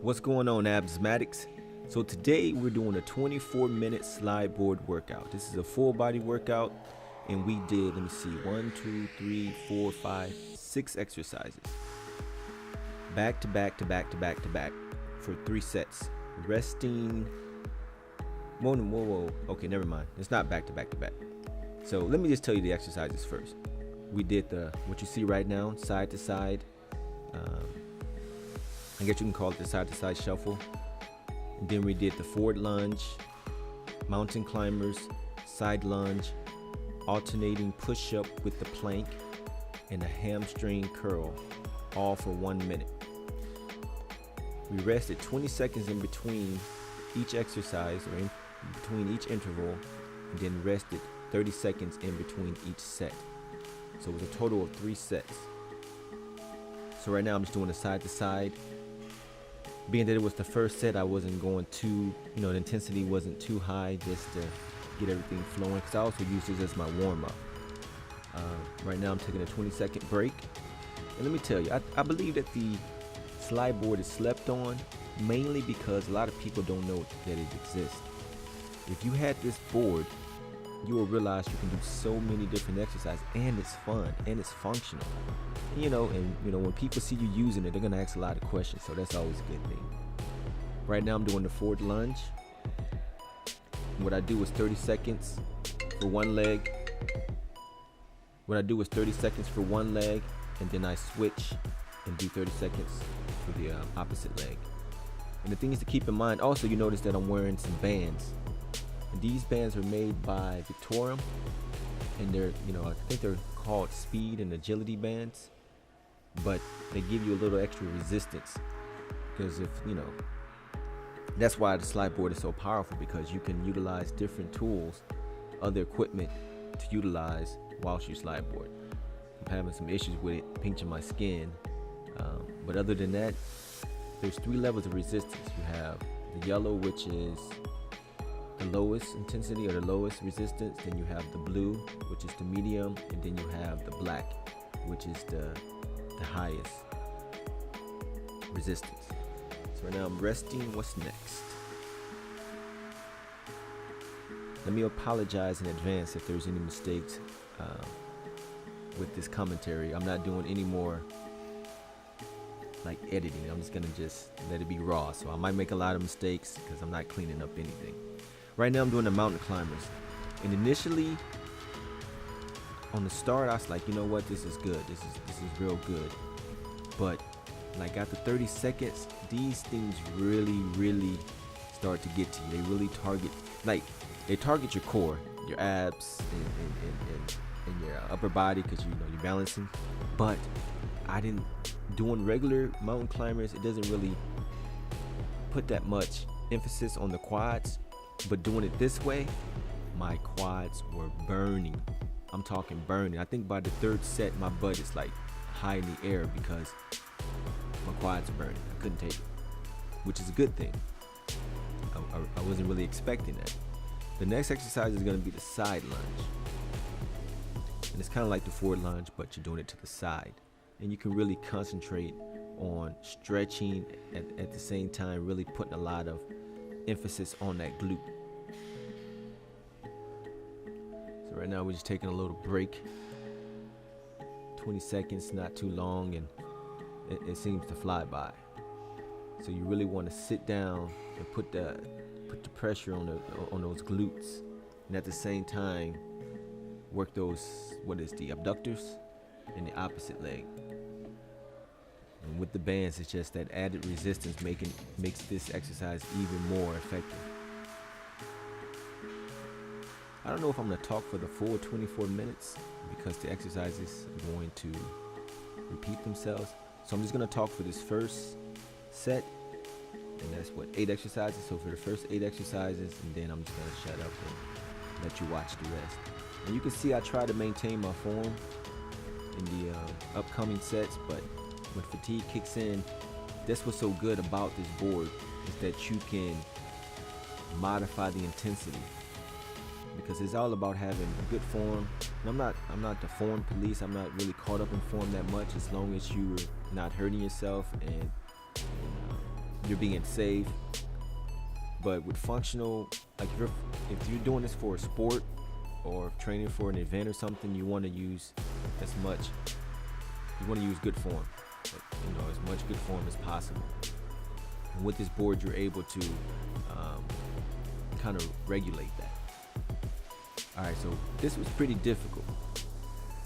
What's going on, Absmatics? So today we're doing a 24-minute slide board workout. This is a full body workout, and we did, let me see, 1, 2, 3, 4, 5, 6 exercises. Back to back to back to back to back for 3 sets. Resting. Whoa. Okay, never mind. It's not back to back to back. So let me just tell you the exercises first. We did what you see right now, side to side. I guess you can call it the side to side shuffle. And then we did the forward lunge, mountain climbers, side lunge, alternating push up with the plank, and a hamstring curl, all for 1 minute. We rested 20 seconds in between each exercise, or in between each interval, and then rested 30 seconds in between each set. So it was a total of 3 sets. So right now I'm just doing a side to side. Being that it was the first set, I wasn't going too, the intensity wasn't too high, just to get everything flowing, because I also use this as my warm-up. Right now I'm taking a 20-second break. And let me tell you, I believe that the slide board is slept on, mainly because a lot of people don't know that it exists. If you had this board, you will realize you can do so many different exercises, and it's fun and it's functional. When people see you using it, they're gonna ask a lot of questions, so that's always a good thing. Right now I'm doing the forward lunge. What I do is 30 seconds for one leg. And then I switch and do 30 seconds for the opposite leg. And the thing is to keep in mind, also you notice that I'm wearing some bands. And these bands are made by Victoria, and they're, I think they're called speed and agility bands, but they give you a little extra resistance, because that's why the slide board is so powerful, because you can utilize different tools, other equipment to utilize whilst you slide board. I'm having some issues with it pinching my skin, but other than that, there's 3 levels of resistance. You have the yellow, which is the lowest intensity or the lowest resistance. Then you have the blue, which is the medium, and then you have the black, which is the highest resistance. So right now I'm resting. What's next? Let me apologize in advance if there's any mistakes with this commentary. I'm not doing any more like editing. I'm just gonna let it be raw. So I might make a lot of mistakes because I'm not cleaning up anything. Right now I'm doing the mountain climbers. And initially, on the start, I was like, you know what, this is good. This is real good. But like after 30 seconds, these things really start to get to you. They really target your core, your abs, and your upper body, because you're balancing. But doing regular mountain climbers, it doesn't really put that much emphasis on the quads. But doing it this way, my quads were burning. I'm talking burning. I think by the 3rd set, my butt is like high in the air because my quads are burning. I couldn't take it, which is a good thing. I wasn't really expecting that. The next exercise is going to be the side lunge. And it's kind of like the forward lunge, but you're doing it to the side. And you can really concentrate on stretching at the same time, really putting a lot of emphasis on that glute. So right now we're just taking a little break. 20 seconds, not too long, and it seems to fly by. So you really want to sit down and put the pressure on those glutes, and at the same time work the abductors and the opposite leg. And with the bands, it's just that added resistance makes this exercise even more effective. I don't know if I'm going to talk for the full 24 minutes because the exercises are going to repeat themselves. So I'm just going to talk for this first set, and that's 8 exercises. So for the first 8 exercises, and then I'm just going to shut up and let you watch the rest. And you can see I try to maintain my form in the upcoming sets, but when fatigue kicks in, that's what's so good about this board, is that you can modify the intensity, because it's all about having good form. And I'm not the form police. I'm not really caught up in form that much, as long as you're not hurting yourself and you're being safe. But with functional, like if you're doing this for a sport or training for an event or something, you want to use good form, as much good form as possible. And with this board, you're able to kind of regulate that. All right, so this was pretty difficult.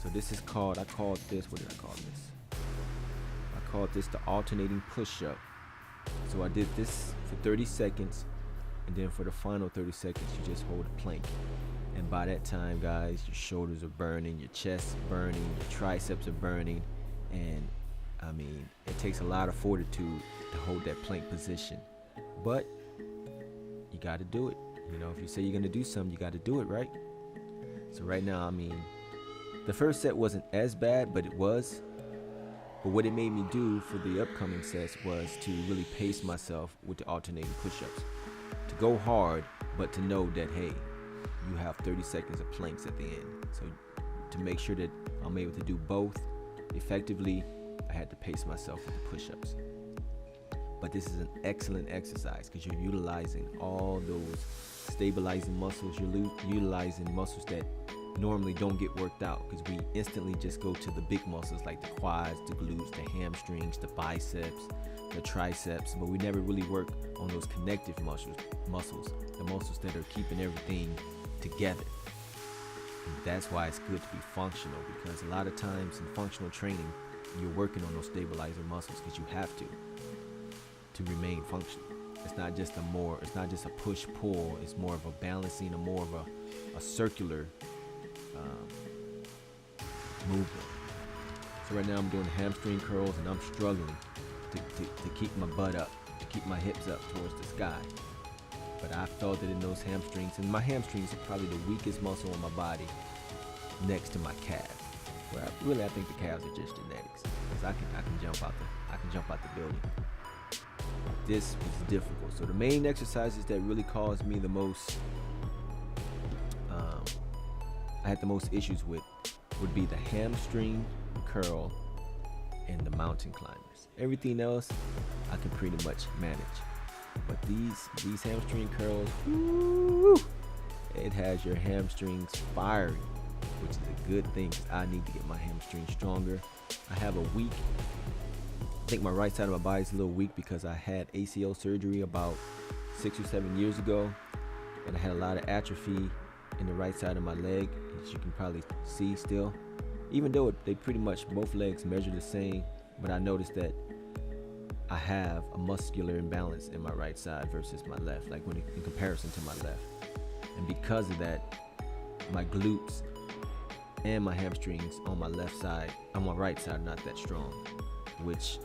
So this is called, what did I call this? I called this the alternating push-up. So I did this for 30 seconds, and then for the final 30 seconds, you just hold a plank. And by that time, guys, your shoulders are burning, your chest is burning, your triceps are burning, and I mean, it takes a lot of fortitude to hold that plank position. But you got to do it. If you say you're going to do something, you got to do it, right? So right now, I mean, the first set wasn't as bad, but it was. But what it made me do for the upcoming sets was to really pace myself with the alternating push-ups. To go hard, but to know that, hey, you have 30 seconds of planks at the end. So to make sure that I'm able to do both effectively, I had to pace myself with the push-ups. But this is an excellent exercise because you're utilizing all those stabilizing muscles. You're utilizing muscles that normally don't get worked out because we instantly just go to the big muscles like the quads, the glutes, the hamstrings, the biceps, the triceps, but we never really work on those connective muscles, the muscles that are keeping everything together. And that's why it's good to be functional, because a lot of times in functional training, you're working on those stabilizer muscles because you have to remain functional. It's not just a push-pull. It's more of a balancing, more of a circular movement. So right now I'm doing hamstring curls, and I'm struggling to keep my butt up, to keep my hips up towards the sky. But I felt it in those hamstrings, and my hamstrings are probably the weakest muscle on my body next to my calves. Where I think the calves are just genetics, because I can jump out the building. This was difficult. So the main exercises that really caused me the most, I had the most issues with, would be the hamstring curl and the mountain climbers. Everything else I can pretty much manage, but these hamstring curls, woo, it has your hamstrings firing, which is a good thing. I need to get my hamstrings stronger. I have a weak, I think my right side of my body is a little weak because I had ACL surgery about 6 or 7 years ago, and I had a lot of atrophy in the right side of my leg, as you can probably see still. Even though they pretty much both legs measure the same, but I noticed that I have a muscular imbalance in my right side versus my left, like in comparison to my left. And because of that, my glutes and my hamstrings on my right side, are not that strong, which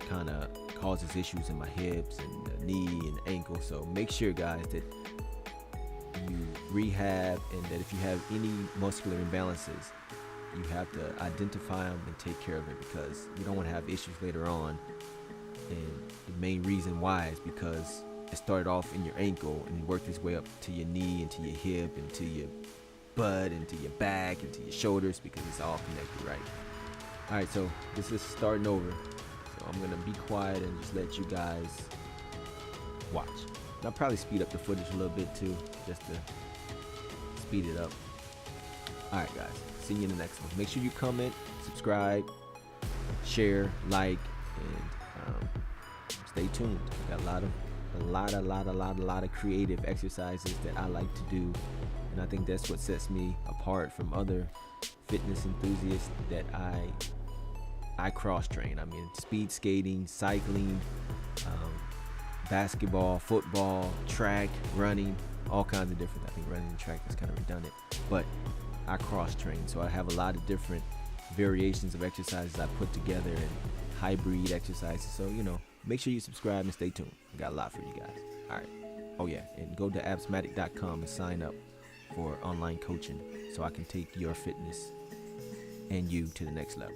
kind of causes issues in my hips and the knee and the ankle. So make sure, guys, that you rehab, and that if you have any muscular imbalances, you have to identify them and take care of it, because you don't want to have issues later on. And the main reason why is because it started off in your ankle and worked its way up to your knee, and to your hip, and to your butt, and to your back, and to your shoulders, because it's all connected, right? All right, so this is starting over. So I'm gonna be quiet and just let you guys watch. And I'll probably speed up the footage a little bit too, just to speed it up. All right, guys. See you in the next one. Make sure you comment, subscribe, share, like, and stay tuned. I got a lot of creative exercises that I like to do, and I think that's what sets me apart from other fitness enthusiasts that I cross train. I mean, speed skating, cycling, basketball, football, track, running, all kinds of different. I think running and track is kind of redundant, but I cross train, so I have a lot of different variations of exercises I put together, and hybrid exercises. So make sure you subscribe and stay tuned. I got a lot for you guys. All right. Oh yeah, and go to absmatic.com and sign up for online coaching, so I can take your fitness and you to the next level.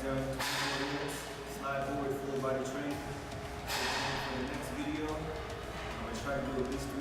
done 24 minutes. Slide forward, full body training. Stay tuned for the next video. I'm going to try to do at least 3